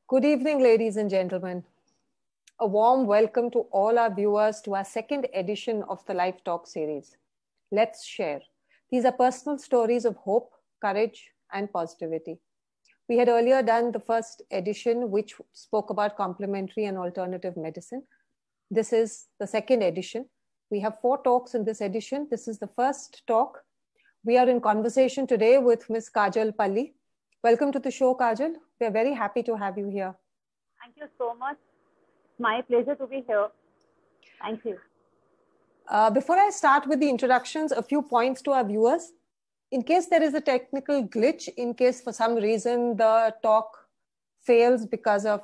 Good evening, ladies and gentlemen. A warm welcome to all our viewers to our second edition of the Life Talk series. Let's share. These are personal stories of hope, courage, and positivity. We had earlier done the first edition, which spoke about complementary and alternative medicine. This is the second edition. We have 4 talks in this edition. This is the first talk. We are in conversation today with Ms. Kajal Palli. Welcome to the show, Kajal. We are very happy to have you here. Thank you so much. It's my pleasure to be here. Thank you. Before I start with the introductions, a few points to our viewers. In case there is a technical glitch, in case for some reason the talk fails because of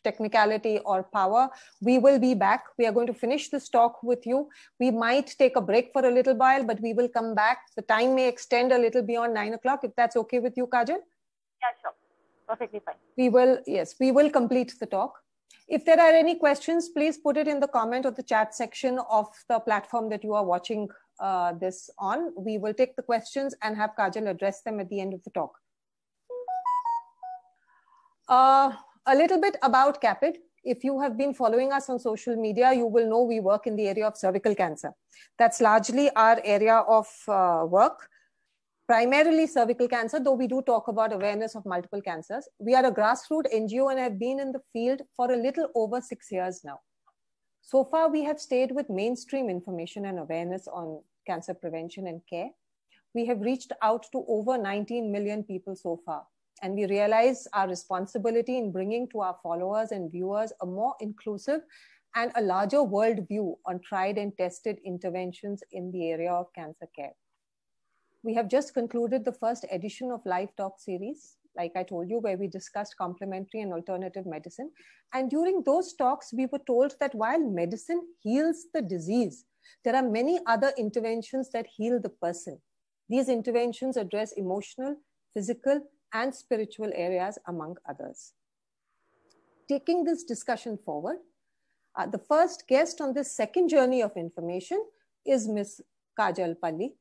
technicality or power, we will be back. We are going to finish this talk with you. We might take a break for a little while, but we will come back. The time may extend a little beyond 9 o'clock, if that's okay with you, Kajal? Yeah, sure. Perfectly fine. We will complete the talk. If there are any questions, please put it in the comment or the chat section of the platform that you are watching this on. We will take the questions and have Kajal address them at the end of the talk. A little bit about CAPID. If you have been following us on social media, you will know we work in the area of cervical cancer. That's largely our area of work. Primarily cervical cancer, though we do talk about awareness of multiple cancers. We are a grassroots NGO and have been in the field for a little over 6 years now. So far, we have stayed with mainstream information and awareness on cancer prevention and care. We have reached out to over 19 million people so far. And we realize our responsibility in bringing to our followers and viewers a more inclusive and a larger world view on tried and tested interventions in the area of cancer care. We have just concluded the first edition of Life Talk series, like I told you, where we discussed complementary and alternative medicine. And during those talks, we were told that while medicine heals the disease, there are many other interventions that heal the person. These interventions address emotional, physical, and spiritual areas, among others. Taking this discussion forward, the first guest on this second journey of information is Ms. Kajal Palli.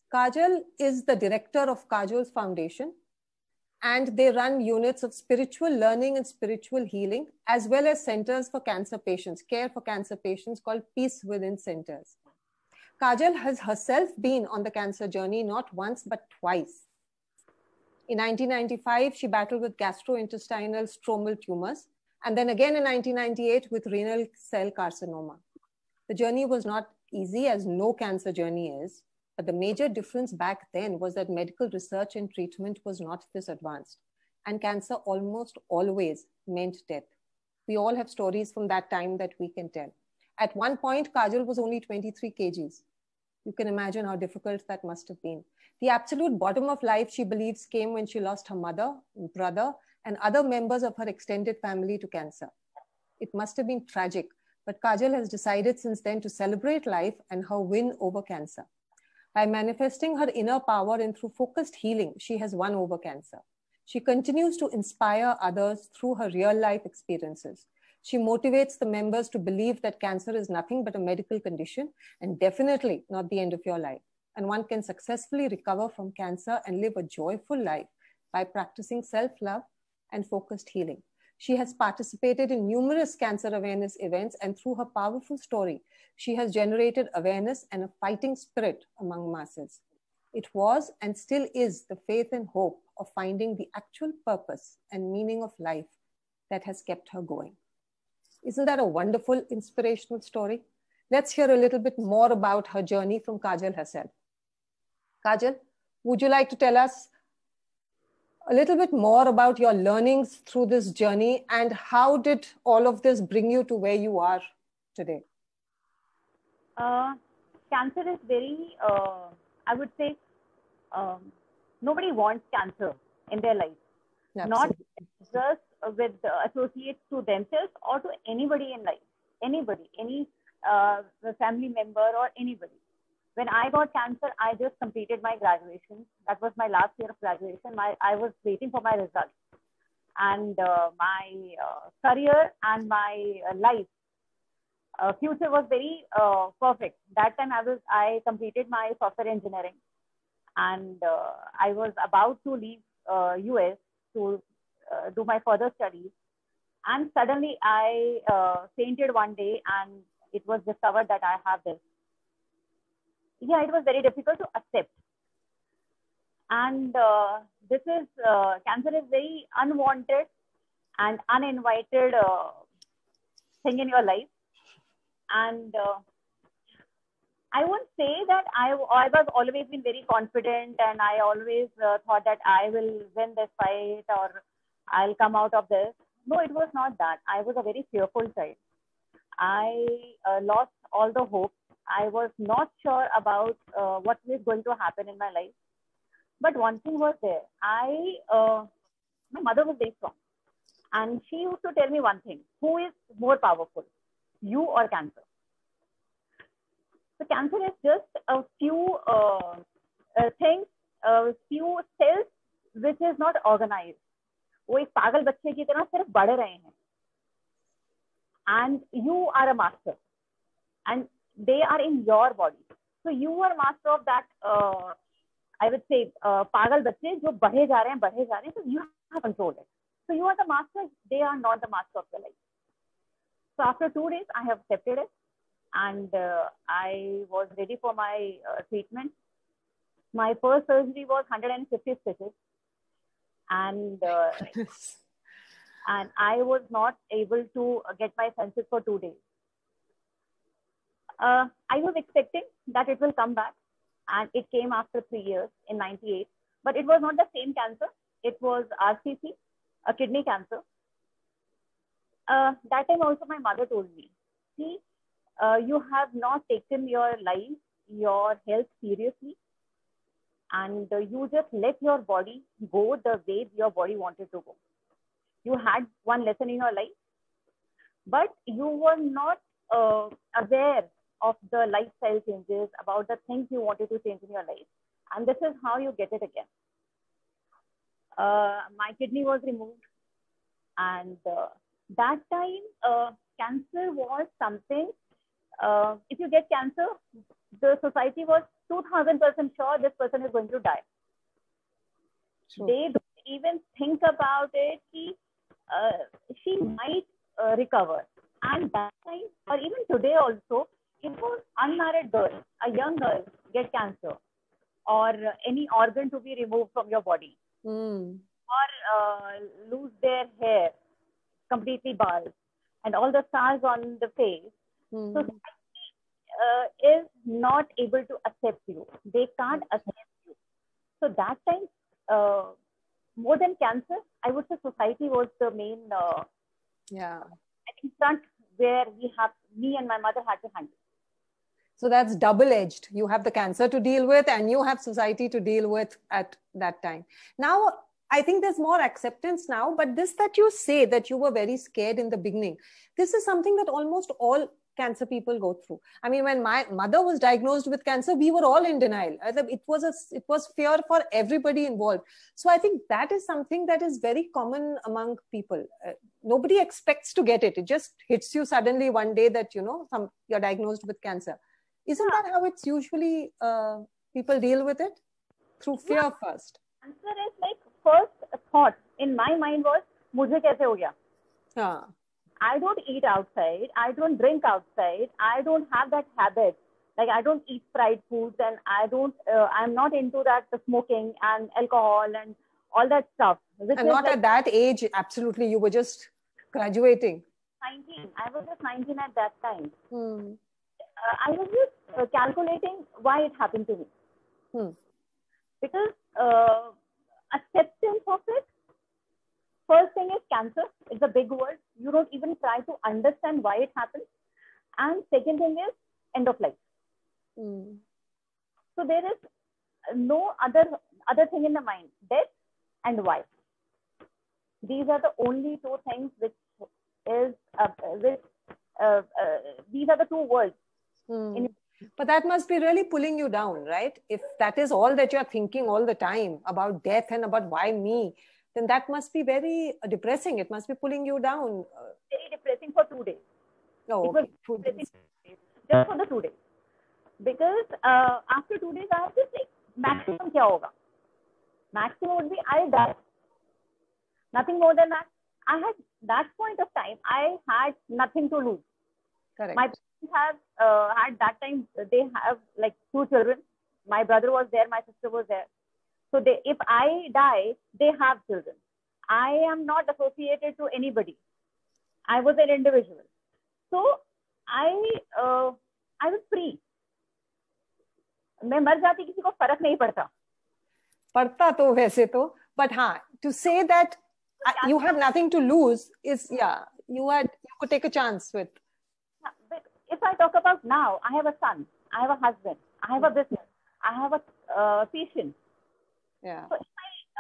Kajal is the director of Kajal's Foundation, and they run units of spiritual learning and spiritual healing, as well as centers for cancer patients, care for cancer patients called Peace Within Centers. Kajal has herself been on the cancer journey not once, but twice. In 1995, she battled with gastrointestinal stromal tumors, and then again in 1998 with renal cell carcinoma. The journey was not easy, as no cancer journey is. But the major difference back then was that medical research and treatment was not this advanced. And cancer almost always meant death. We all have stories from that time that we can tell. At one point, Kajal was only 23 kgs. You can imagine how difficult that must have been. The absolute bottom of life, she believes, came when she lost her mother, brother, and other members of her extended family to cancer. It must have been tragic, but Kajal has decided since then to celebrate life and her win over cancer. By manifesting her inner power and through focused healing, she has won over cancer. She continues to inspire others through her real-life experiences. She motivates the members to believe that cancer is nothing but a medical condition and definitely not the end of your life. And one can successfully recover from cancer and live a joyful life by practicing self-love and focused healing. She has participated in numerous cancer awareness events, and through her powerful story, she has generated awareness and a fighting spirit among masses. It was and still is the faith and hope of finding the actual purpose and meaning of life that has kept her going. Isn't that a wonderful, inspirational story? Let's hear a little bit more about her journey from Kajal herself. Kajal, would you like to tell us a little bit more about your learnings through this journey and how did all of this bring you to where you are today? Cancer is very, I would say, nobody wants cancer in their life. Absolutely. Not just with associates to themselves or to anybody in life. Anybody, any family member or anybody. When I got cancer, I just completed my graduation. That was my last year of graduation. I was waiting for my results. And my career and my life, future was very perfect. That time I completed my software engineering. And I was about to leave US to do my further studies. And suddenly I fainted one day, and it was discovered that I have this. Yeah, it was very difficult to accept. And this is, cancer is very unwanted and uninvited thing in your life. And I won't say that I was always been very confident, and I always thought that I will win this fight or I'll come out of this. No, it was not that. I was a very fearful child. I lost all the hope. I was not sure about what is going to happen in my life. But one thing was there. My mother was very strong. And she used to tell me one thing: who is more powerful, you or cancer? So cancer is just a few things, a few cells which is not organized. वो एक पागल बच्चे की तरह सिर्फ बढ़ रहे हैं. And you are a master. And they are in your body. So you are master of that, I would say, पागल बच्चे जो बढ़े जा रहे हैं. So you have control it. So you are the master. They are not the master of your life. So after 2 days, I have accepted it. And I was ready for my treatment. My first surgery was 150 stitches. And and I was not able to get my senses for 2 days. I was expecting that it will come back, and it came after 3 years in 98. But it was not the same cancer. It was RCC, a kidney cancer. That time also my mother told me, see, you have not taken your life, your health seriously, and you just let your body go the way your body wanted to go. You had one lesson in your life, but you were not aware of the lifestyle changes, about the things you wanted to change in your life. And this is how you get it again. My kidney was removed. And that time, cancer was something, if you get cancer, the society was 2000% sure this person is going to die. Sure. They don't even think about it. She might recover. And that time, or even today also, if an unmarried girl, a young girl, get cancer, or any organ to be removed from your body, or lose their hair completely bald, and all the scars on the face, society is not able to accept you. They can't accept you. So that time, more than cancer, I would say society was the main front where me and my mother had to handle. So that's double-edged. You have the cancer to deal with, and you have society to deal with at that time. Now, I think there's more acceptance now, but this that you say that you were very scared in the beginning, this is something that almost all cancer people go through. I mean, when my mother was diagnosed with cancer, we were all in denial. It was fear for everybody involved. So I think that is something that is very common among people. Nobody expects to get it. It just hits you suddenly one day that, you're diagnosed with cancer. Isn't that how it's usually people deal with it? Through fear first. Answer is like, first thought in my mind was, mujhe kaise ho gaya? I don't eat outside. I don't drink outside. I don't have that habit. Like, I don't eat fried foods, and I'm not into that smoking and alcohol and all that stuff. And not at that age, absolutely. You were just graduating. 19. I was just 19 at that time. I was just calculating why it happened to me. Because acceptance of it, first thing is cancer. It's a big word. You don't even try to understand why it happens. And second thing is end of life. So there is no other thing in the mind. Death and why. These are the only two things which is these are the two words. But that must be really pulling you down, right? If that is all that you're thinking all the time about death and about why me, then that must be very depressing. It must be pulling you down. Very depressing for 2 days. Oh, okay. Just for the 2 days. Because after 2 days, I have to say, maximum kya hoga? Maximum would be, I'll die. Nothing more than that. I had that point of time, I had nothing to lose. Correct. My parents have had that time, they have like 2 children. My brother was there, my sister was there. So if I die, they have children. I am not associated to anybody. I was an individual. So I was free. मैं मर जाती, किसी को फर्क नहीं पड़ता. पड़ता तो वैसे तो, but हाँ, to say that you have nothing to lose is, yeah, you could take a chance with. But if I talk about now, I have a son, I have a husband, I have a business, I have a patient. Yeah. So if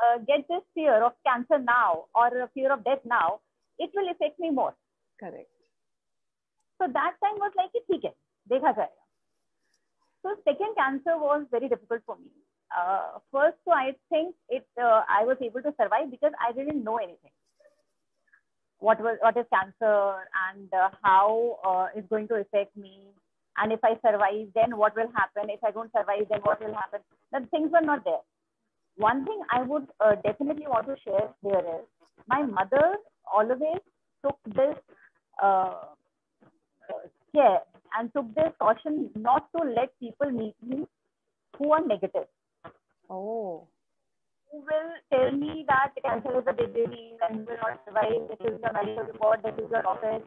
I get this fear of cancer now or a fear of death now, it will affect me more. Correct. So that time was like, ठीक है, देखा जाएगा. So second cancer was very difficult for me. First, so I think I was able to survive because I didn't know anything. What is cancer and how it's going to affect me, and if I survive, then what will happen? If I don't survive, then what will happen? The things were not there. One thing I would definitely want to share here is my mother always took this care and took this caution not to let people meet me who are negative. Oh. Who will tell me that cancer is a big disease and will not survive, this is the medical report, this is your office.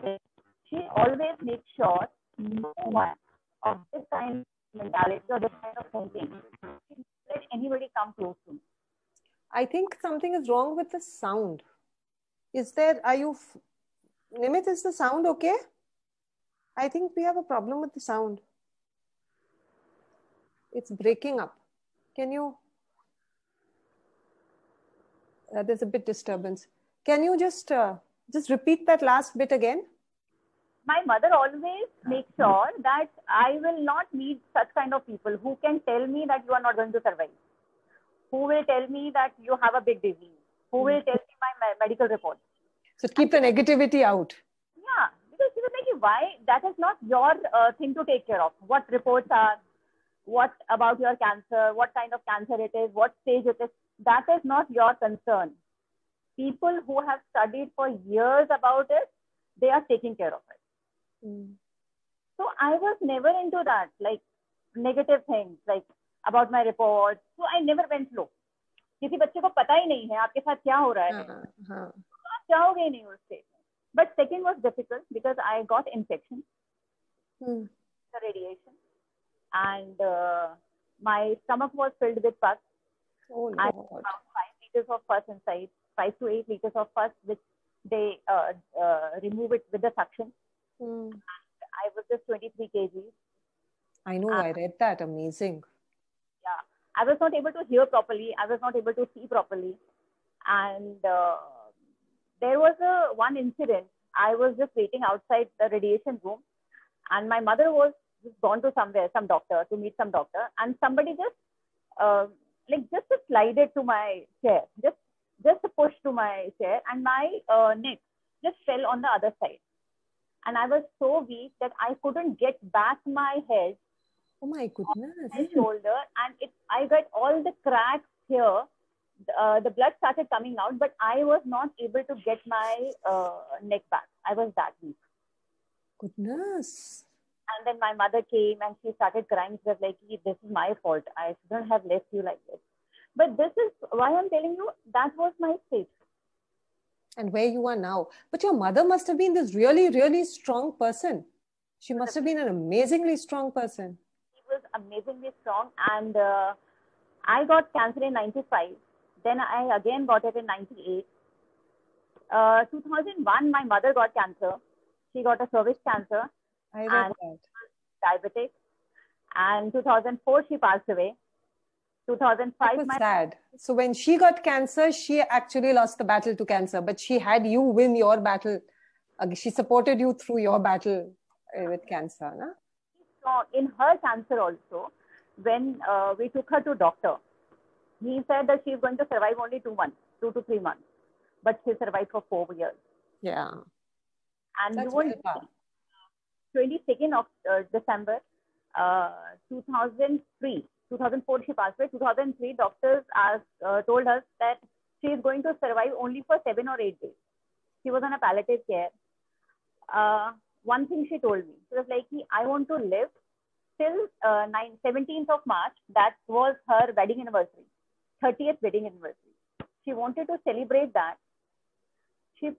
She always makes sure no one of this kind of mentality or this kind of thinking let anybody come close to me. I think something is wrong with the sound. Nimit, is the sound okay? I think we have a problem with the sound. It's breaking up. Can you... there's a bit disturbance. Can you just repeat that last bit again? My mother always makes sure that I will not meet such kind of people who can tell me that you are not going to survive. Who will tell me that you have a big disease? Who will tell me my medical report? So keep the negativity out. Yeah, because she was like, why? That is not your thing to take care of. What reports are, what about your cancer, what kind of cancer it is, what stage it is. That is not your concern. People who have studied for years about it, they are taking care of it. So I was never into that, like negative things, like about my reports. So I never went low. किसी बच्चे को पता ही नहीं है आपके साथ क्या हो रहा है, तो आप जाओगे नहीं उस स्टेज में. But second was difficult because I got infection, the radiation, and my stomach was filled with pus. Oh, Lord. I had about 5 liters of pus inside, 5 to 8 liters of pus, which they remove it with the suction. And I was just 23 kgs. I know, I read that. Amazing. Yeah. I was not able to hear properly. I was not able to see properly. And there was one incident. I was just waiting outside the radiation room. And my mother was just gone to some doctor, to meet some doctor. And somebody just slide it to my chair, just a push to my chair, and my neck just fell on the other side. And I was so weak that I couldn't get back my head. Oh my goodness. My shoulder, and I got all the cracks here. The blood started coming out, but I was not able to get my neck back. I was that weak. Goodness. And then my mother came and she started crying. She was like, this is my fault. I shouldn't have left you like this. But this is why I'm telling you, that was my state. And where you are now. But your mother must have been this really, really strong person. She must have been an amazingly strong person. She was amazingly strong. And I got cancer in 95. Then I again got it in 98. 2001, my mother got cancer. She got a cervix cancer. I read that. Diabetic. And 2004, she passed away. 2005. That was sad. So when she got cancer, she actually lost the battle to cancer, but she had you win your battle. She supported you through your battle with cancer. Na? So in her cancer also, when we took her to doctor, he said that she's going to survive only 2 to 3 months, but she survived for 4 years. Yeah. And that's 22nd of December 2003. 2004 she passed away. 2003 doctors told us that she is going to survive only for 7 or 8 days. She was on a palliative care. One thing she told me, she was like, I want to live till 17th of March. That was her wedding anniversary, 30th wedding anniversary. She wanted to celebrate that. She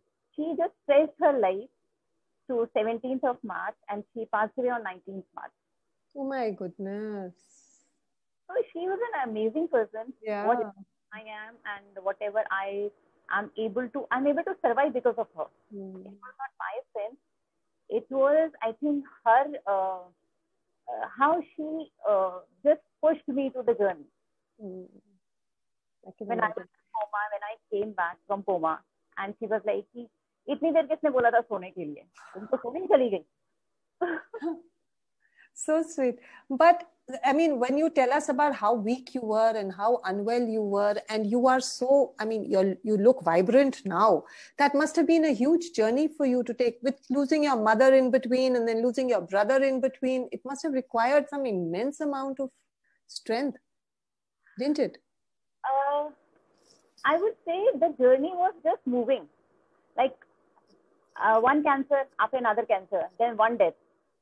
just stretched her life to 17th of March, and she passed away on 19th March. Oh my goodness. So she was an amazing person. Yeah. What I am and whatever I'm able to survive because of her. It was not my strength. It was, I think, her, how she just pushed me to the journey. When I was in coma, when I came back from coma, and she was like, इतनी देर किसने बोला था सोने के लिए? तुम तो सोने ही चली गई. So sweet. But I mean, when you tell us about how weak you were and how unwell you were, and you are so, I mean, you look vibrant now. That must have been a huge journey for you to take, with losing your mother in between and then losing your brother in between. It must have required some immense amount of strength, didn't it? I would say the journey was just moving. Like one cancer after another cancer, then one death,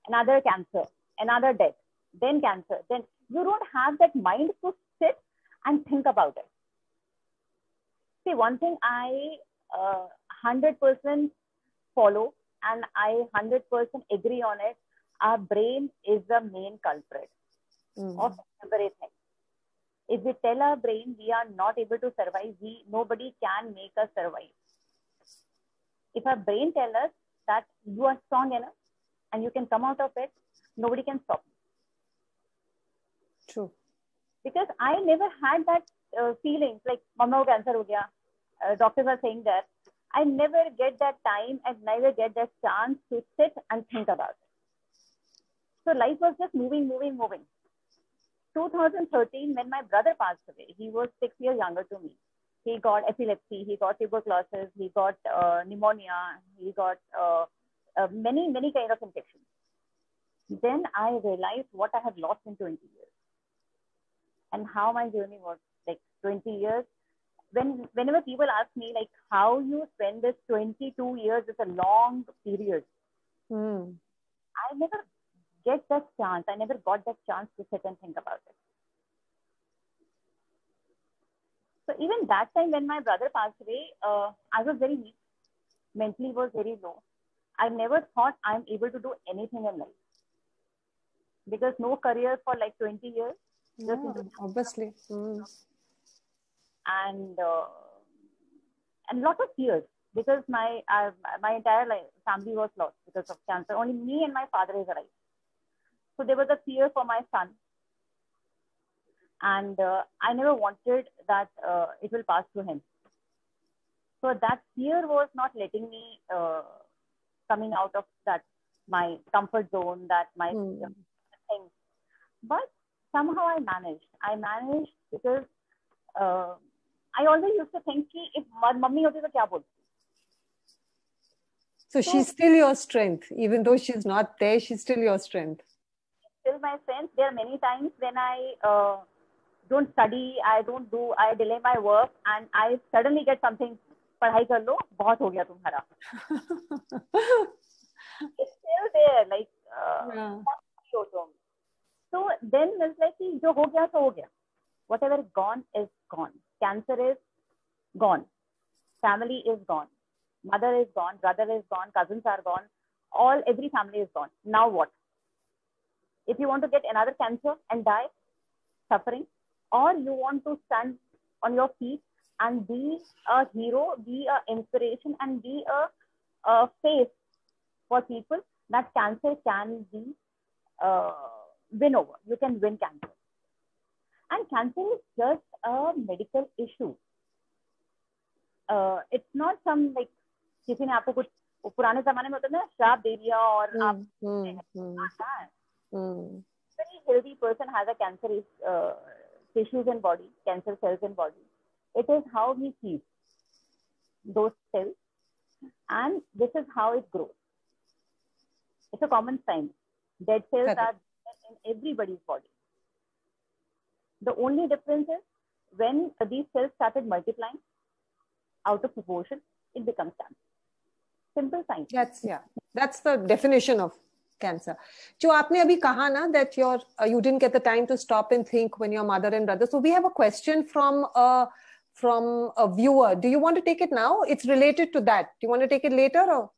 another cancer, another death, then cancer. Then you don't have that mind to sit and think about it. See, one thing I 100% follow, and I 100% agree on it. Our brain is the main culprit of everything. If we tell our brain we are not able to survive, nobody can make us survive. If our brain tells us that you are strong enough and you can come out of it, nobody can stop you. True. Because I never had that feelings like, Mama ko cancer ho gaya. Doctors are saying that. I never get that time and never get that chance to sit and think about it. So life was just moving. 2013, when my brother passed away, he was 6 years younger to me. He got epilepsy, he got tuberculosis, he got pneumonia, he got many kind of infections. Then I realized what I had lost in 20 years and how my journey was. Like 20 years. Whenever people ask me like how you spend this 22 years, is a long period. I never get that chance. I never got that chance to sit and think about it. So even that time when my brother passed away, I was very weak. Mentally was very low. I never thought I'm able to do anything in life. Because no career for like 20 years. Yeah, obviously. And lot of tears. Because my entire family was lost because of cancer. Only me and my father is alive. So there was a fear for my son. And I never wanted that it will pass to him. So that fear was not letting me coming out of that, my comfort zone, that my things. But somehow I managed because I always used to think ki if mummy hoti to kya bolti. So she's still your strength, even though she's not there, she's still your strength. Still my strength. There are many times when I don't study, I delay my work, and I suddenly get something. पढ़ाई कर लो, बहुत हो गया तुम्हारा. It's still there, like. So then it's like कि जो हो गया तो हो गया. Whatever is gone is gone. Cancer is gone. Family is gone. Mother is gone. Brother is gone. Cousins are gone. Every family is gone. Now what? If you want to get another cancer and die, suffering, or you want to stand on your feet and be a hero, be an inspiration, and be a face for people, that cancer can be win over. You can win cancer. And cancer is just a medical issue. It's not some like किसी ने आपको कुछ पुराने जमाने में होता ना श्राप दे दिया और आप very healthy person has a cancer tissues in body, cancer cells in body. It is how he feeds those cells, and this is how it grows. It's a common sign. Dead cells are in everybody's body. The only difference is when these cells started multiplying out of proportion, it becomes cancer. Simple science. That's the definition of cancer. जो आपने अभी कहा ना that you didn't get the time to stop and think when your mother and brother. So we have a question from a viewer. Do you want to take it now? It's related to that. Do you want to take it later or?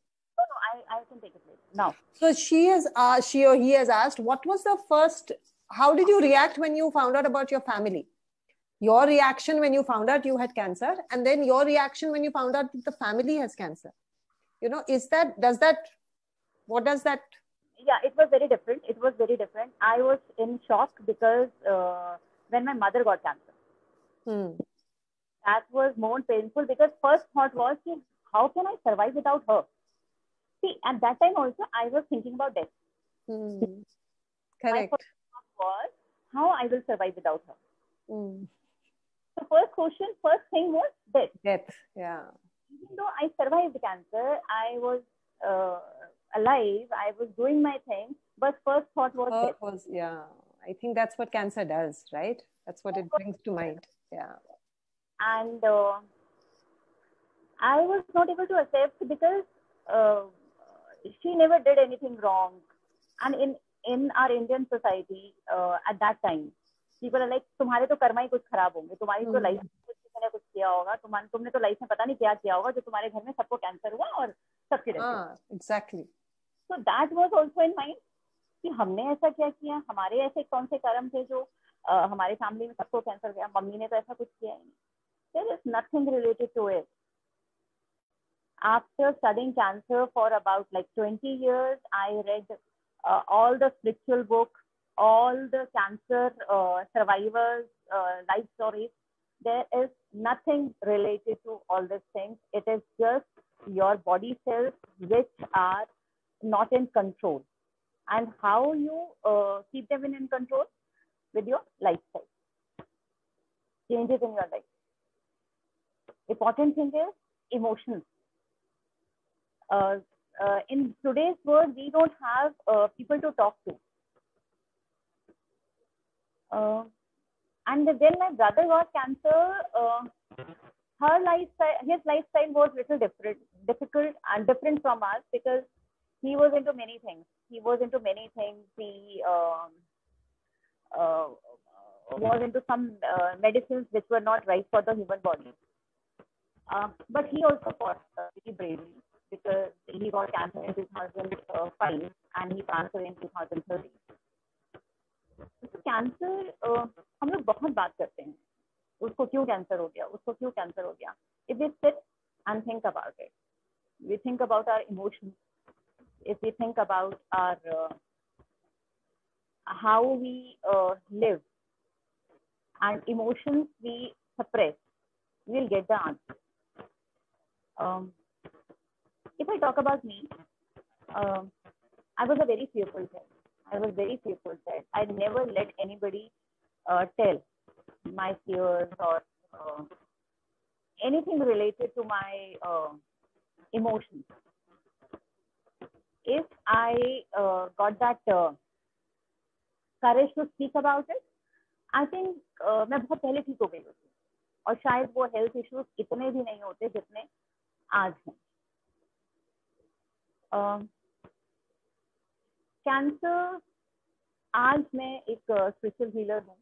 No, I can take it later. Now. So she or he has asked, what was the first? How did you react when you found out about your family? Your reaction when you found out you had cancer, and then your reaction when you found out that the family has cancer. You know, what does that? Yeah, it was very different. I was in shock because when my mother got cancer, that was more painful because first thought was, how can I survive without her? See, at that time also, I was thinking about death. Correct. My first thought was, how I will survive without her. So first thing was death. Death, yeah. Even though I survived cancer, I was alive, I was doing my thing, but first thought was death. Yeah, I think that's what cancer does, right? That's what it brings to mind. Yeah. And I was not able to accept because she never did anything wrong. And in our Indian society at that time, people are like, तुम्हारे तो कर्मा ही कुछ खराब होंगे, तुम्हारी तो life में कुछ किया होगा, तुमने तो लाइफ में पता नहीं क्या किया होगा जो तुम्हारे घर में सबको कैंसर हुआ और सबके exactly. So that was also in mind कि हमने ऐसा क्या किया, हमारे ऐसे कौन से कर्म थे जो हमारे फैमिली में सबको कैंसर गया, मम्मी ने तो ऐसा कुछ किया ही नहीं. There is nothing related to it. After studying cancer for about like 20 years, I read all the spiritual books, all the cancer survivors' life stories. There is nothing related to all these things. It is just your body cells which are not in control. And how you keep them in control? With your lifestyle. Changes in your life. Important thing is emotions. In today's world, we don't have people to talk to. And then my brother got cancer. His lifestyle was little difficult and different from us because he was into many things. He was into some medicines which were not right for the human body. But he also fought very bravely because he got cancer in 2005 and he passed away in 2013. Cancer हम लोग बहुत बात करते हैं, उसको क्यों cancer हो गया. If we sit and think about it, we think about our emotions, if we think about our how we live and emotions we suppress, we'll get the answer. If I talk about me, I was a very fearful child. I never let anybody tell my fears or anything related to my emotions. If I got that courage to speak about it, I think मैं बहुत पहले ठीक हो गई होती और शायद वो हेल्थ इश्यूज इतने भी नहीं होते जितने आज हैं. कैंसर, आज मैं एक स्पिरिचुअल हीलर हूँ,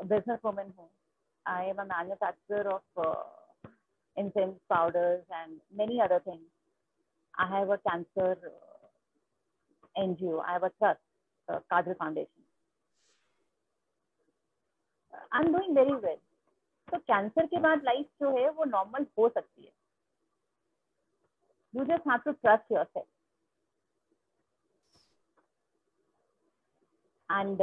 बिजनेस वुमन हूँ. I am a manufacturer of incense powders and many other things. I have a cancer NGO. I have a trust, Kadri Foundation. I'm doing very well. तो cancer के बाद life जो है वो normal हो सकती है. You just have to trust yourself. And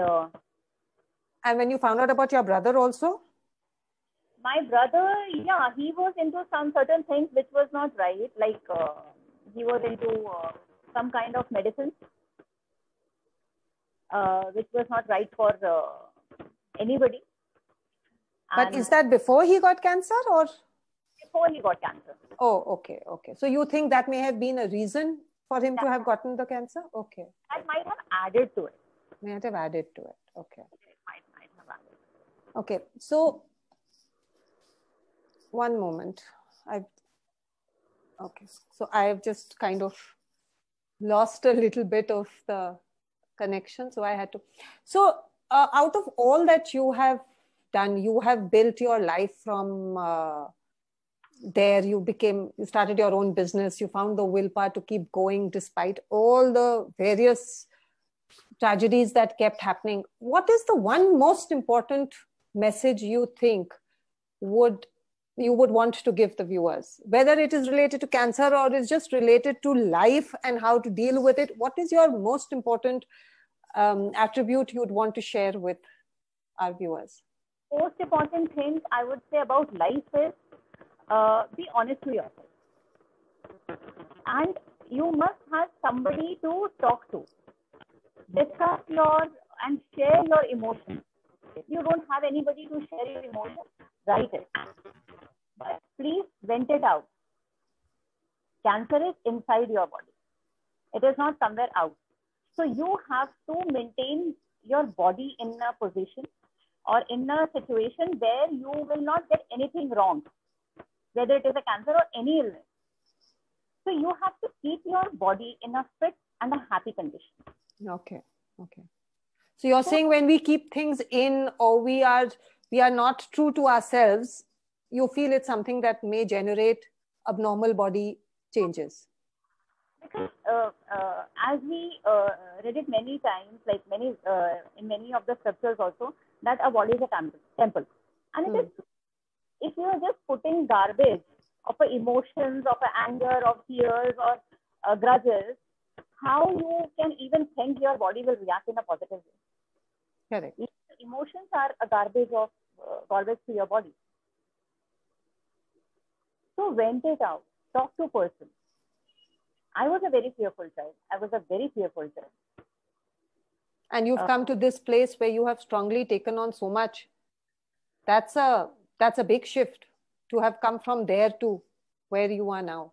when you found out about your brother also? My brother, yeah, he was into some certain things which was not right. Like he was into some kind of medicine which was not right for anybody. But is that before he got cancer or? Before he got cancer. Oh, okay. So you think that may have been a reason for him to have gotten the cancer? Okay. That might have added to it. Might have added to it. Okay. It might have added. Okay. So, one moment. Okay. So I have just kind of lost a little bit of the connection. So I had to. So out of all that you have done, you have built your life from there. You started your own business. You found the willpower to keep going despite all the various tragedies that kept happening. What is the one most important message you think you would want to give the viewers, whether it is related to cancer or is just related to life and how to deal with it? What is your most important attribute you'd want to share with our viewers? Most important thing I would say about life is be honest to yourself. And you must have somebody to talk to. Discuss and share your emotions. If you don't have anybody to share your emotions, write it. But please vent it out. Cancer is inside your body. It is not somewhere out. So you have to maintain your body in a position or in a situation where you will not get anything wrong, whether it is a cancer or any illness. So you have to keep your body in a fit and a happy condition. Okay. So you're saying when we keep things in, or we are not true to ourselves, you feel it's something that may generate abnormal body changes. Because as we read it many times, like in many of the scriptures also, that a body is a temple. And it is, if you are just putting garbage of emotions, of anger, of fears, or grudges, how you can even think your body will react in a positive way? Correct. Emotions are a garbage to your body. So vent it out. Talk to a person. I was a very fearful child. And you've come to this place where you have strongly taken on so much. That's a big shift to have come from there to where you are now.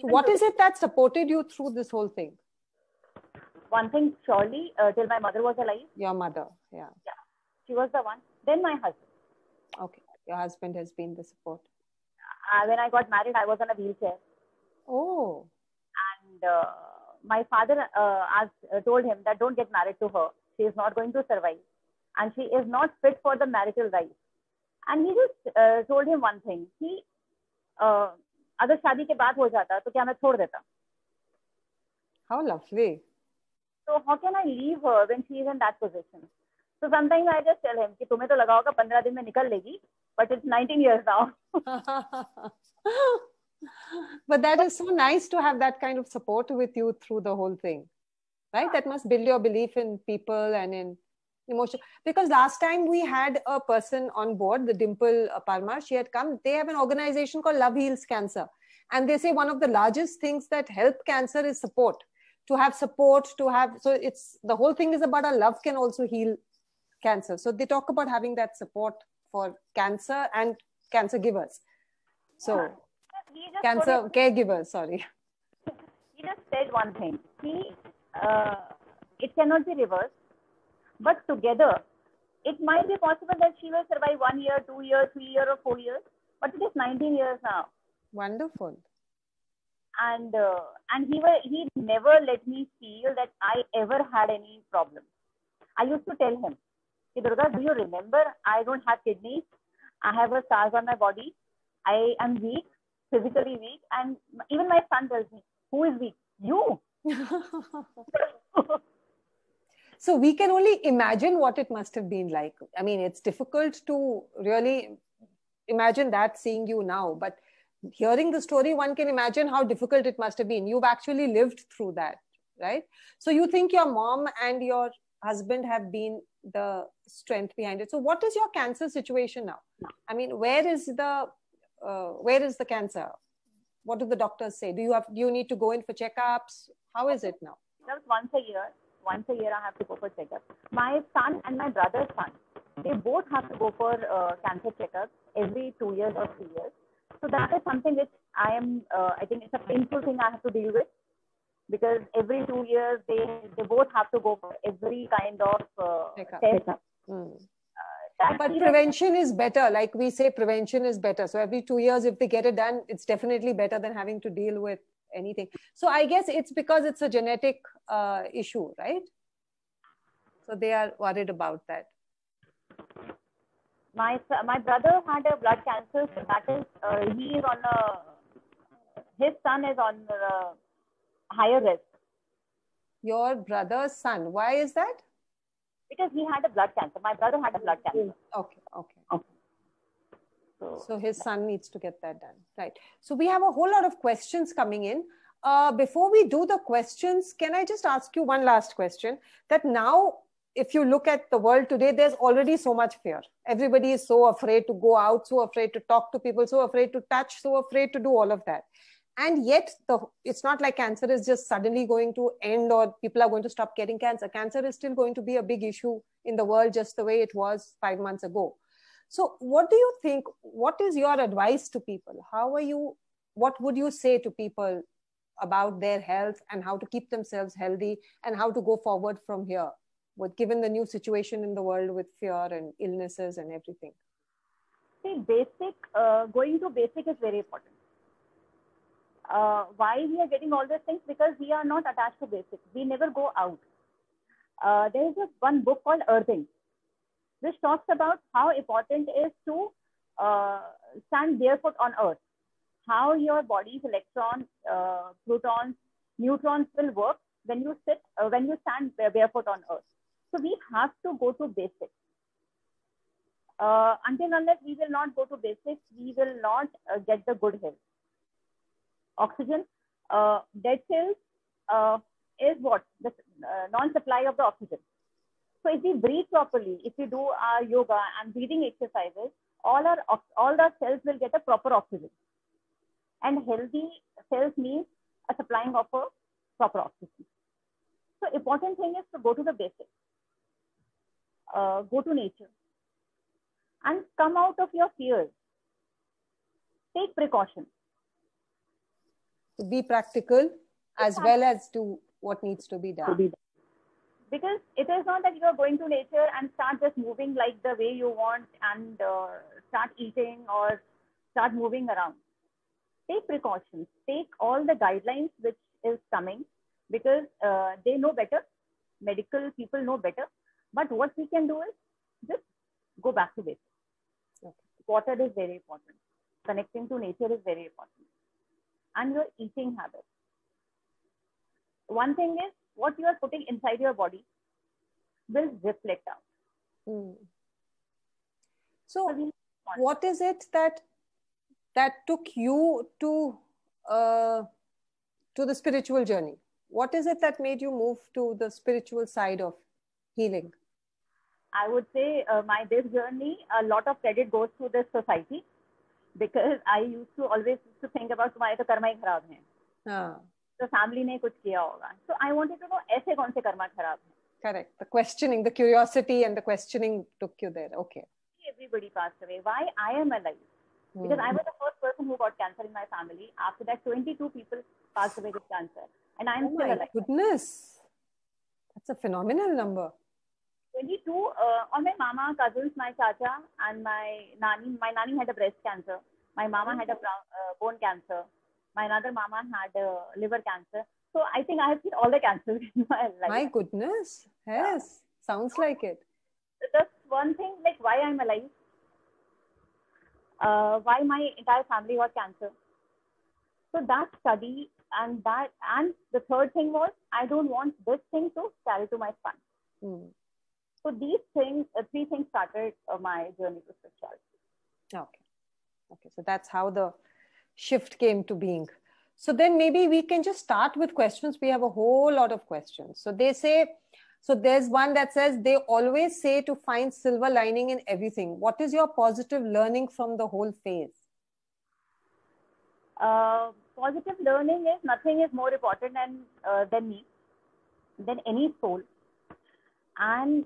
So what is it that supported you through this whole thing? One thing, surely, till my mother was alive. Your mother, yeah. She was the one. Then my husband. Okay. Your husband has been the support. When I got married, I was on a wheelchair. Oh. And my father told him that don't get married to her. She is not going to survive. And she is not fit for the marital life. And he just told him one thing. अगर शादी के बाद हो जाता तो क्या मैं छोड़ देता? How lovely. So how can I leave her when she is in that position? So sometimes I just tell him कि तुम्हें तो लगा होगा 15 दिन में निकल लेगी, but it's 19 years now. But that is so nice to have that kind of support with you through the whole thing, right? That must build your belief in people and in emotion. Because last time we had a person on board, the Dimple Parmar, she had come. They have an organization called Love Heals Cancer. And they say one of the largest things that help cancer is support. So it's the whole thing is about our love can also heal cancer. So they talk about having that support for cancer and cancer givers. So cancer caregivers, sorry. He just said one thing. It cannot be reversed, but together, it might be possible that she will survive 1 year, 2 years, 3 years, or 4 years. But it is 19 years now. Wonderful. And he never let me feel that I ever had any problem. I used to tell him, Durga, do you remember? I don't have kidneys. I have a scars on my body. I am weak, physically weak. And even my son tells me, who is weak? You. So we can only imagine what it must have been like. I mean, it's difficult to really imagine that seeing you now, but hearing the story, one can imagine how difficult it must have been. You've actually lived through that, right? So you think your mom and your husband have been the strength behind it. So what is your cancer situation now? I mean, where is the cancer? What do the doctors say? Do you need to go in for checkups? How is it now? Just once a year I have to go for checkups. My son and my brother's son, they both have to go for cancer checkups every 2 years or 3 years. So that is something which I think it's a painful thing I have to deal with, because every 2 years they both have to go for every kind of checkup. But prevention is better. Like we say, prevention is better. So every 2 years, if they get it done, it's definitely better than having to deal with anything. So I guess it's because it's a genetic issue, right? So they are worried about that. My brother had a blood cancer. So that is, he is on his son is on higher risk. Your brother's son. Why is that? Because he had a blood cancer. My brother had a blood cancer. Okay. So his son needs to get that done. Right. So we have a whole lot of questions coming in. Before we do the questions, can I just ask you one last question? That now, if you look at the world today, there's already so much fear. Everybody is so afraid to go out, so afraid to talk to people, so afraid to touch, so afraid to do all of that. And yet, it's not like cancer is just suddenly going to end or people are going to stop getting cancer. Cancer is still going to be a big issue in the world just the way it was 5 months ago. So what do you think? What is your advice to people? What would you say to people about their health and how to keep themselves healthy and how to go forward from here, given the new situation in the world with fear and illnesses and everything? See, going to basic is very important. Why we are getting all these things? Because we are not attached to basics. We never go out. There is one book called Earthing, which talks about how important it is to stand barefoot on earth. How your body's electrons, protons, neutrons will work when you stand barefoot on earth. So we have to go to basics. Until unless we will not go to basics, we will not get the good health. Oxygen, dead cells is what? The non-supply of the oxygen. So if we breathe properly, if we do our yoga and breathing exercises, all our cells will get a proper oxygen. And healthy cells means a supplying of a proper oxygen. So important thing is to go to the basics. Go to nature. And come out of your fears. Take precautions. Be practical as well as do what needs to be done. Because it is not that you are going to nature and start just moving like the way you want and start eating or start moving around. Take precautions. Take all the guidelines which is coming because they know better. Medical people know better. But what we can do is just go back to basics. Okay. Water is very important. Connecting to nature is very important. And your eating habits. One thing is what you are putting inside your body will reflect out. So what is it that took you to the spiritual journey? What is it that made you move to the spiritual side of healing? I would say this journey, a lot of credit goes to this society. Because I used to always think about तुम्हारे तो कर्मा ही खराब हैं, तो family ने कुछ किया होगा. So I wanted to know ऐसे कौन से कर्मा खराब हैं. Correct. The questioning, the curiosity and the questioning took you there. Okay. Everybody passed away. Why I am alive? Because I was the first person who got cancer in my family. After that, 22 people passed away with cancer, and I am still alive. Oh my goodness, that's a phenomenal number. 22, all my mama, cousins, my chacha, and my nani. My nani had a breast cancer. My mama had a bone cancer. My another mama had a liver cancer. So I think I have seen all the cancers in my life. My goodness. Yes. Sounds like it. That's one thing, like why I'm alive. Why my entire family got cancer. So that study and the third thing was, I don't want this thing to carry to my son. So these things, 3 things started my journey to spirituality. Okay. So that's how the shift came to being. So then maybe we can just start with questions. We have a whole lot of questions. So they say, so there's one that says, they always say to find silver lining in everything. What is your positive learning from the whole phase? Positive learning is nothing is more important than me, than any soul. And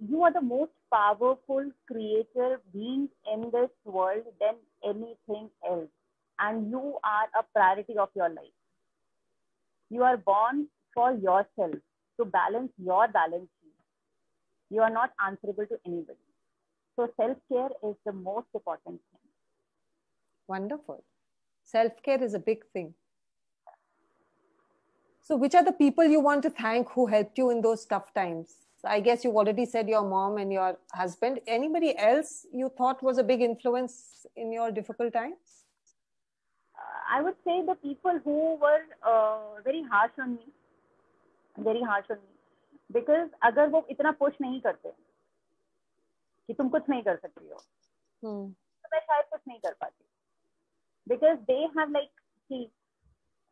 you are the most powerful creator being in this world than anything else. And you are a priority of your life. You are born for yourself, to balance your balance sheet. You are not answerable to anybody. So self-care is the most important thing. Wonderful. Self-care is a big thing. So which are the people you want to thank who helped you in those tough times? I guess you already said your mom and your husband. Anybody else you thought was a big influence in your difficult times? I would say the people who were very harsh on me. Because अगर वो इतना push नहीं करते कि तुम कुछ नहीं कर सकती हो, तो मैं शायद कुछ नहीं कर पाती. Because they have like, see,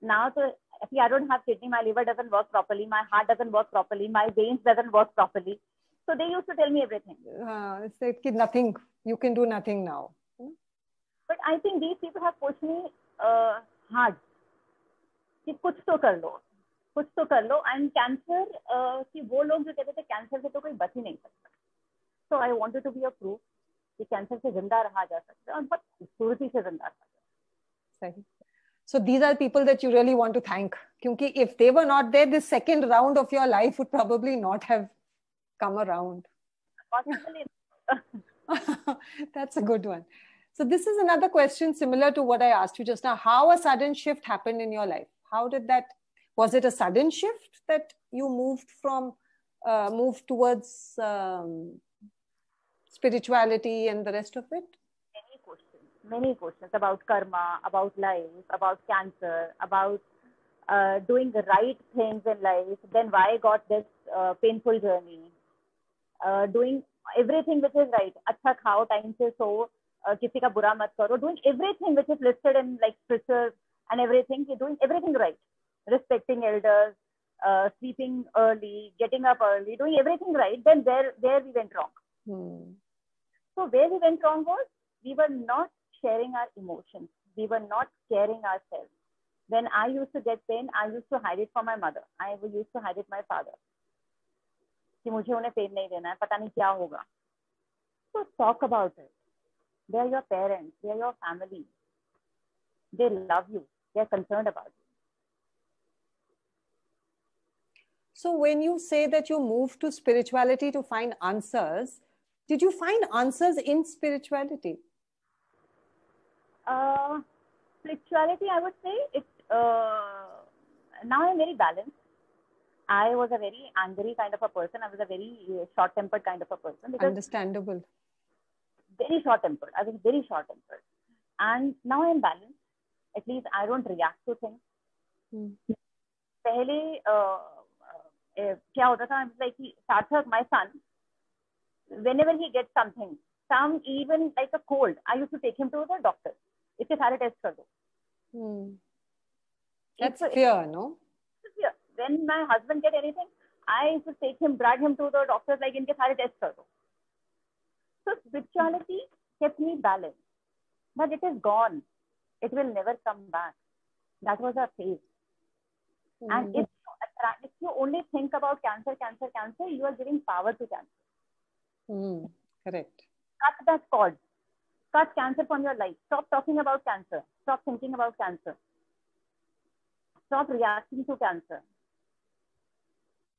now so see, I don't have kidney, my liver doesn't work properly, my heart doesn't work properly, my veins doesn't work properly. So they used to tell me everything. It's like nothing, you can do nothing now. But I think these people have pushed me hard. कि कुछ तो कर लो. And cancer, कि वो लोग जो कहते थे कैंसर से तो कोई बच ही नहीं सकता. So I wanted to be a proof कि कैंसर से जिंदा रहा जा सकता है और बहुत खूबसूरती से जिंदा रहा जा सकता है. So these are people that you really want to thank. Because if they were not there, this second round of your life would probably not have come around. Possibly. That's a good one. So this is another question similar to what I asked you just now. How a sudden shift happened in your life? How did that, was it a sudden shift that you moved towards spirituality and the rest of it? Many questions about karma, about life, about cancer, about doing the right things in life. Then why I got this painful journey? Doing everything which is right. अच्छा खाओ, time से सो, किसी का बुरा मत करो. Doing everything which is listed in like scripture and everything. Doing everything right. Respecting elders, sleeping early, getting up early, doing everything right. Then there we went wrong. So where we went wrong was we were not sharing our emotions. We were not caring ourselves. When I used to get pain, I used to hide it from my mother. I used to hide it from my father. कि मुझे उन्हें pen नहीं देना है, पता नहीं क्या होगा. So talk about it. They are your parents. They are your family. They love you. They are concerned about you. So when you say that you moved to spirituality to find answers, did you find answers in spirituality? Spirituality, I would say, now I'm very balanced. I was a very angry kind of a person. I was a very short-tempered kind of a person. Understandable. Very short-tempered. I was very short-tempered. And now I'm balanced. At least I don't react to things. पहले क्या होता था, like Sarthak, my son, whenever he gets something, even like a cold, I used to take him to the doctor. इसके सारे test कर दो. That's fear, no? Fear. When my husband get anything, I used to take him, drag him to the doctor, like इनके सारे test कर दो. So spirituality kept me balanced, but it is gone. It will never come back. That was a phase. And if you only think about cancer, you are giving power to cancer. Correct. Cut that cord. Cut cancer from your life. Stop talking about cancer. Stop thinking about cancer. Stop reacting to cancer.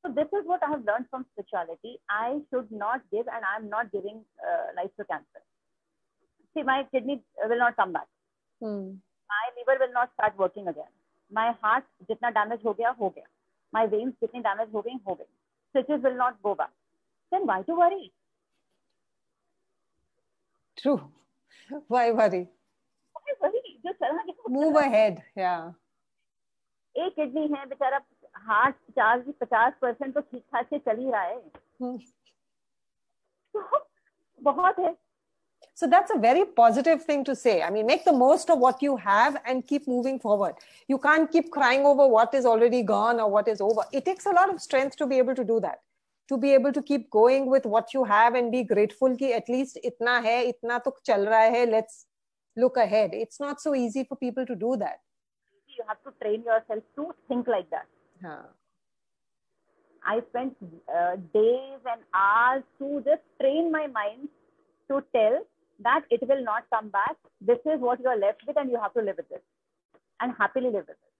So this is what I have learned from spirituality. I should not give, and I am not giving life to cancer. See, my kidney will not come back. My liver will not start working again. My heart, jitna damage ho gaya, ho gaya. My veins, jitni damage ho gayi, ho gayi. Stitches will not go back. Then why to worry? True. Why worry? Why worry? Just move ahead. Yeah. एक kidney है बेचारा, heart 50% तो ठीक ठाक से चल ही रहा है. बहुत है. So that's a very positive thing to say. I mean, make the most of what you have and keep moving forward. You can't keep crying over what is already gone or what is over. It takes a lot of strength to be able to do that. To be able to keep going with what you have and be grateful कि at least इतना है, इतना तो चल रहा है, let's look ahead. It's not so easy for people to do that. You have to train yourself to think like that. I spent days and hours to just train my mind to tell that it will not come back. This is what you are left with and you have to live with it and happily live with it.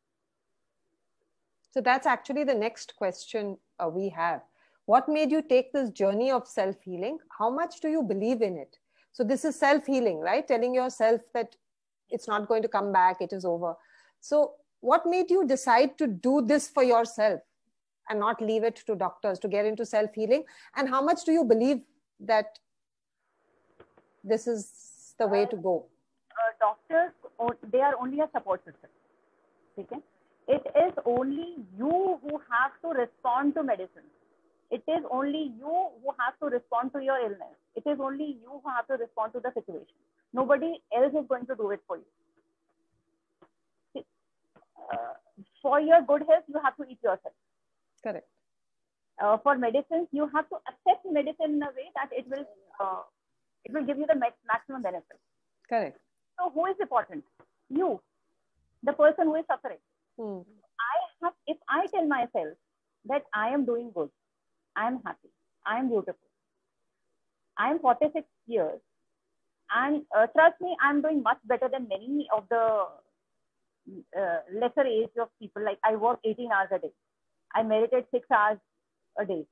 So that's actually the next question we have. What made you take this journey of self-healing? How much do you believe in it? So this is self-healing, right? Telling yourself that it's not going to come back, it is over. So what made you decide to do this for yourself and not leave it to doctors, to get into self-healing? And how much do you believe that this is the way to go? Doctors, they are only a support system. Okay? It is only you who have to respond to medicine. It is only you who have to respond to your illness. It is only you who have to respond to the situation. Nobody else is going to do it for you. See, for your good health, you have to eat yourself. Correct. For medicines, you have to accept medicine in a way that it will give you the maximum benefit. Correct. So who is important? You, the person who is suffering. If I tell myself that I am doing good, I am happy, I am beautiful, I am 46 years, and trust me, I am doing much better than many of the lesser age of people. Like I work 18 hours a day. I meditate 6 hours a day.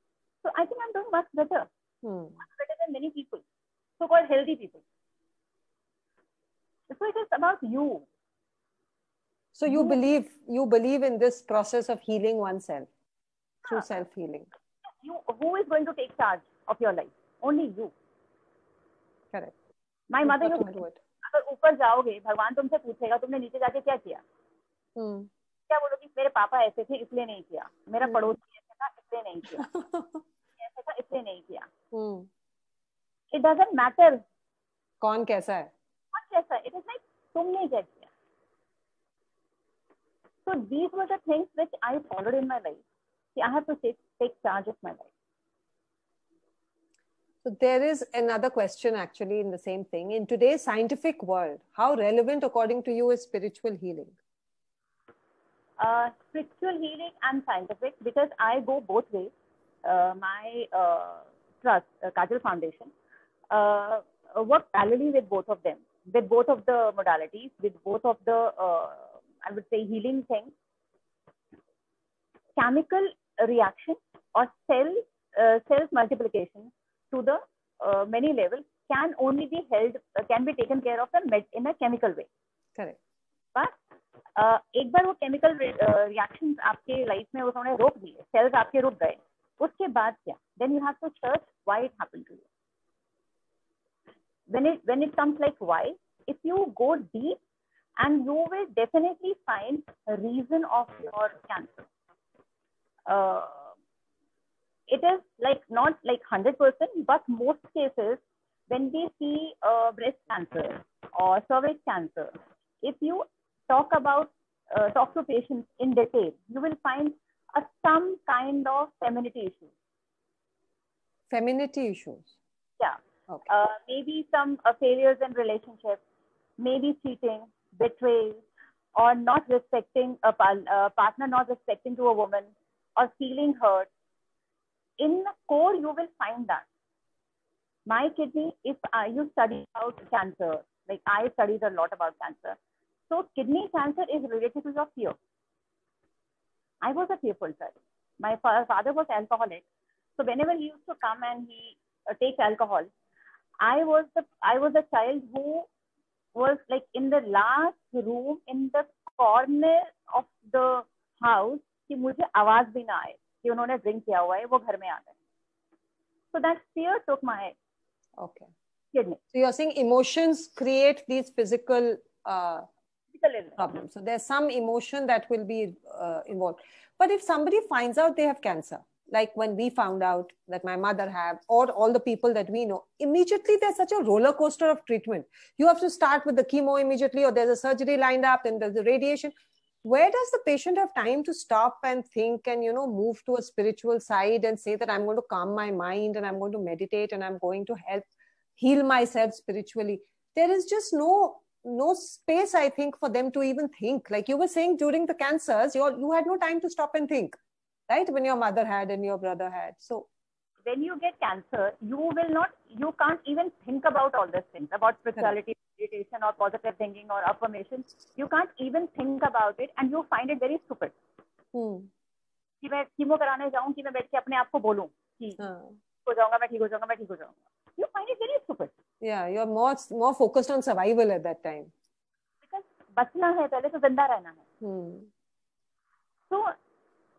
So I think I'm doing much better. Much better than many people, so-called healthy people. So it is about you. So you believe in this process of healing oneself through self-healing. Who is going to take charge of your life? Only you. Correct. My mother used to do it. अगर ऊपर जाओगे, भगवान तुमसे पूछेगा तुमने नीचे जाके क्या किया? क्या बोलोगी? मेरे पापा ऐसे थे इसलिए नहीं किया. मेरा पड़ोसी ऐसे था इसलिए नहीं किया. ऐसे था इसलिए नहीं किया. It doesn't matter. कौन कैसा है? कौन कैसा है? It is like तुमने क्या किया? So these were the things which I followed in my life. See, I have to take charge of my life. So there is another question actually in the same thing. In today's scientific world, how relevant according to you is spiritual healing? Spiritual healing and scientific, because I go both ways. My trust, Kajal Foundation, work parallelly with both of them, with both of the modalities, with both of the, I would say, healing things. Chemical reaction or cell multiplication to the many levels can only be can be taken care of in a chemical way. Correct. But एक बार वो chemical reactions आपके life में उन्होंने रोक दिए, cells आपके रुक गए, उसके बाद क्या? Then you have to search why it happened to you. When it comes like why, if you go deep, and you will definitely find a reason of your cancer. It is like not like 100%, but most cases when we see breast cancer or cervix cancer, if you talk to patients in detail, you will find some kind of femininity issues. Femininity issues? Yeah. Okay. Maybe some failures in relationships, maybe cheating, betrayal, or not respecting a partner, not respecting to a woman, or feeling hurt. In the core, you will find that. My kidney, if you study about cancer, like I studied a lot about cancer. So kidney cancer is related to your fear. I was a fearful child. My father was alcoholic. So whenever he used to come and he takes alcohol, I was a child who was like in the last room in the corner of the house कि मुझे आवाज भी ना आए कि उन्होंने drink किया हुआ है, वो घर में आ गए. So that fear took my kidney. So you're saying emotions create these physical problems. So there's some emotion that will be involved. But if somebody finds out they have cancer, like when we found out that my mother had, or all the people that we know, immediately there's such a roller coaster of treatment. You have to start with the chemo immediately, or there's a surgery lined up, then there's the radiation. Where does the patient have time to stop and think and, move to a spiritual side and say that I'm going to calm my mind and I'm going to meditate and I'm going to help heal myself spiritually? There is just no space, I think, for them to even think. Like you were saying, during the cancers, you had no time to stop and think, right? When your mother had and your brother had. So when you get cancer, you can't even think about all these things, about spirituality, meditation, or positive thinking, or affirmation. You can't even think about it, and you find it very stupid. कि मैं chemo कराने जाऊं कि मैं बैठ के अपने आप को बोलूं कि हो जाऊंगा, मैं ठीक हो जाऊंगा, मैं ठीक हो जाऊंगा. You find it very stupid. Yeah, you're more focused on survival at that time. Because बचना है, पहले तो जिंदा रहना है. So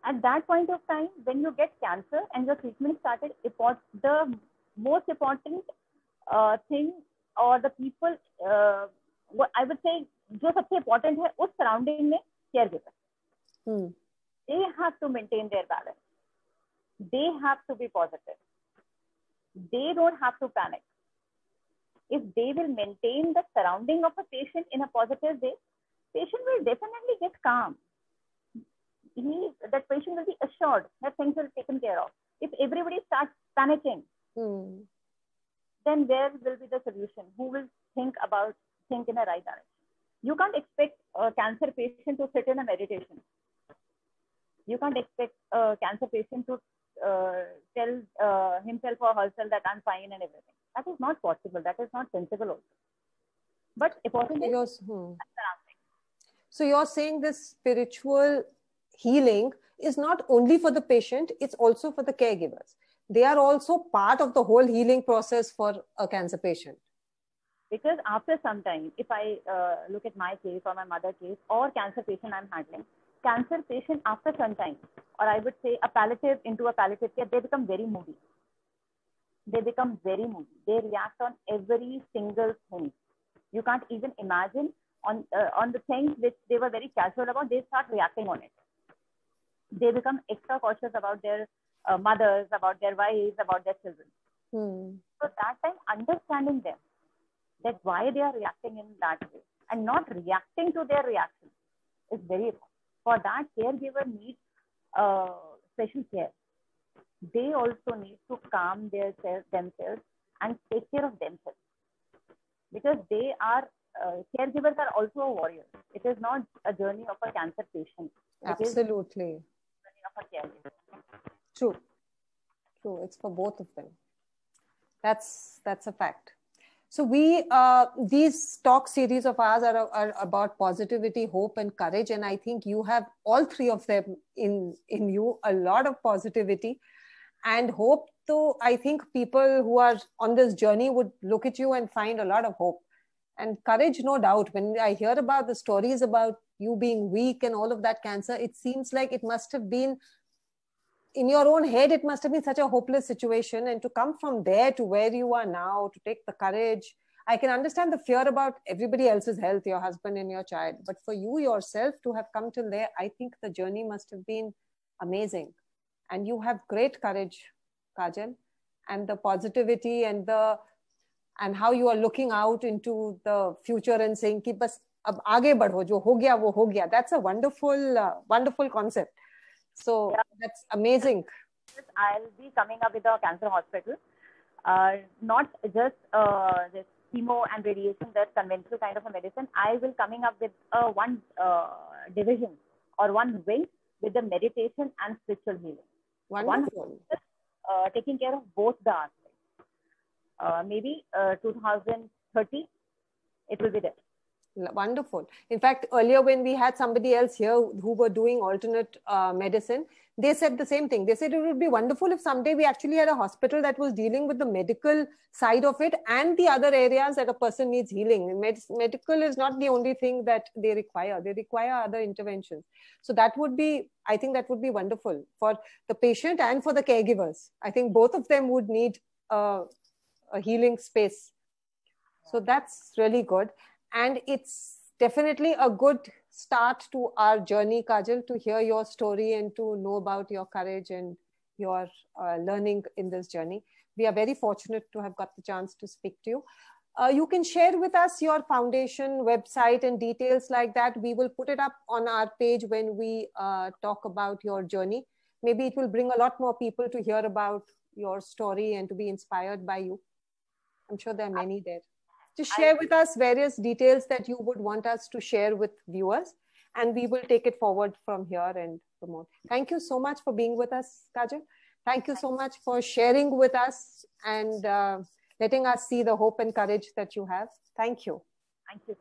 at that point of time, when you get cancer and your treatment started, the most important thing or the people, what I would say, जो सबसे important है उस surrounding में caregiver. They have to maintain their balance. They have to be positive. They don't have to panic. If they will maintain the surrounding of a patient in a positive way, patient will definitely get calm. That patient will be assured that things will be taken care of. If everybody starts panicking, then there will be the solution. Who will think in a right direction? You can't expect a cancer patient to sit in a meditation. You can't expect a cancer patient to tell himself or herself that I'm fine and everything. That is not possible. That is not sensible also. But important is surrounding. So you're saying this spiritual healing is not only for the patient, it's also for the caregivers. They are also part of the whole healing process for a cancer patient. Because after some time, if I look at my case or my mother's case or cancer patient I'm handling, cancer patient after some time, or I would say a palliative into a palliative care, they become very moody. They become very moody. They react on every single thing. You can't even imagine on the things which they were very casual about, they start reacting on it. They become extra cautious about their mothers, about their wives, about their children. So that time, understanding them, that why they are reacting in that way and not reacting to their reaction is very important. For that, caregiver needs special care. They also need to calm themselves and take care of themselves. Because they are, caregivers are also a warrior. It is not a journey of a cancer patient. Absolutely. It is a journey of a caregiver. True. It's for both of them. That's a fact. So these talk series of ours are about positivity, hope, and courage. And I think you have all three of them in you, a lot of positivity and hope. So I think people who are on this journey would look at you and find a lot of hope and courage, no doubt. When I hear about the stories about you being weak and all of that cancer, it seems like it must have been, in your own head, it must have been such a hopeless situation. And to come from there to where you are now, to take the courage, I can understand the fear about everybody else's health, your husband and your child. But for you yourself to have come till there, I think the journey must have been amazing. And you have great courage, Kajal, and the positivity and how you are looking out into the future and saying, ki bas ab aage badho, jo ho gaya wo ho gaya. That's a wonderful concept. So that's amazing. I'll be coming up with a cancer hospital, not just this chemo and radiation, that conventional kind of a medicine. I will coming up with one division or one wing with the meditation and spiritual healing. Wonderful. One taking care of both the aspects. Maybe 2030, it will be there. Wonderful. In fact, earlier when we had somebody else here who were doing alternate medicine, they said the same thing. They said it would be wonderful if someday we actually had a hospital that was dealing with the medical side of it and the other areas that a person needs healing. Medical is not the only thing that they require. They require other interventions. So that would be, I think that would be wonderful for the patient and for the caregivers. I think both of them would need a healing space. So that's really good. And it's definitely a good start to our journey, Kajal, to hear your story and to know about your courage and your learning in this journey. We are very fortunate to have got the chance to speak to you. You can share with us your foundation website and details like that. We will put it up on our page when we talk about your journey. Maybe it will bring a lot more people to hear about your story and to be inspired by you. I'm sure there are many there. Just share with us various details that you would want us to share with viewers, and we will take it forward from here and promote. Thank you so much for being with us, Kajal. Thank you so much for sharing with us and letting us see the hope and courage that you have. Thank you. Thank you.